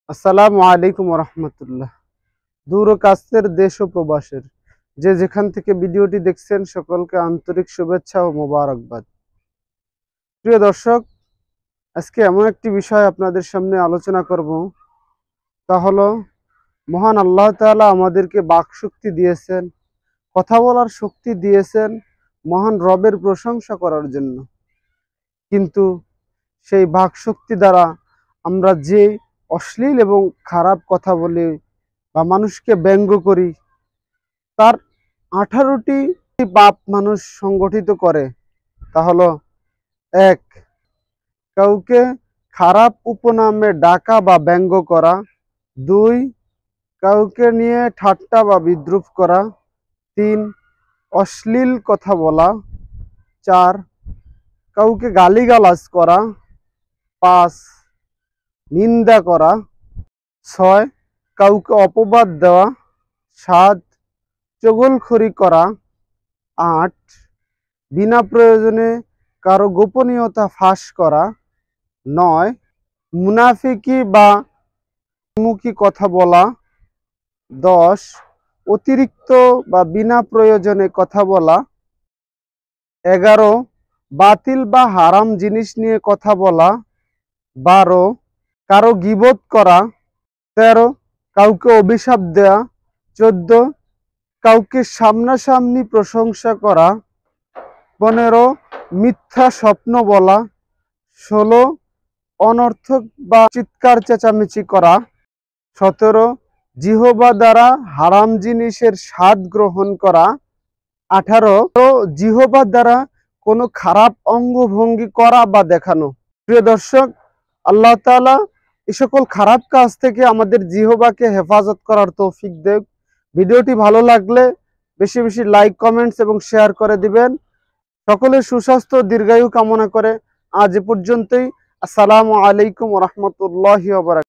আসসালামু আলাইকুম রহমতুল্লাহ। দূর ও কাছের দেশ ও প্রবাসের যে যেখান থেকে ভিডিওটি দেখছেন সকলকে আন্তরিক শুভেচ্ছা ও মোবারকবাদ। প্রিয় দর্শক, আজকে এমন একটি বিষয় আপনাদের সামনে আলোচনা করব, তা হলো মহান আল্লাহ তাআলা আমাদেরকে বাক শক্তি দিয়েছেন, কথা বলার শক্তি দিয়েছেন মহান রবের প্রশংসা করার জন্য। কিন্তু সেই বাক শক্তি দ্বারা আমরা যে অশ্লীল এবং খারাপ কথা বলি বা মানুষকে ব্যঙ্গ করি, তার 18টি পাপ মানুষ সংগঠিত করে। তা হলো: 1. কাউকে খারাপ উপনামে ডাকা বা ব্যঙ্গ করা। 2. কাউকে নিয়ে ঠাট্টা বা বিদ্রূপ করা। 3. অশ্লীল কথা বলা। 4. কাউকে গালিগালাজ করা। 5. নিন্দা করা। 6. কাউকে অপবাদ দেওয়া। 7. চগলখড়ি করা। 8. বিনা প্রয়োজনে কারো গোপনীয়তা ফাঁস করা। 9. মুনাফিকি বা মুখী কথা বলা। 10. অতিরিক্ত বা বিনা প্রয়োজনে কথা বলা। 11. বাতিল বা হারাম জিনিস নিয়ে কথা বলা। 12. কারো গীবত করা। 13. কাউকে অভিশাপ দেয়া। 14. কাউকে সামনাসামনি প্রশংসা করা। 15. মিথ্যা স্বপ্ন বলা। 16. অনর্থক বা চিৎকার চেঁচামেচি করা। 17. জিহবা দ্বারা হারাম জিনিসের স্বাদ গ্রহণ করা। 18. জিহবা দ্বারা কোনো খারাপ অঙ্গভঙ্গি করা বা দেখানো। প্রিয় দর্শক, আল্লাহ তাআলা এই সকল খারাপ কাজ থেকে আমাদের জিহবাকে হেফাজত করার তৌফিক দেন। ভিডিওটি ভালো লাগলে বেশি বেশি লাইক, কমেন্টস এবং শেয়ার করে দিবেন। সকলের সুস্বাস্থ্য দীর্ঘায়ু কামনা করে আজ এ পর্যন্তই। আসসালামু আলাইকুম ওয়া রাহমাতুল্লাহি ওয়া বারাকাতুহু।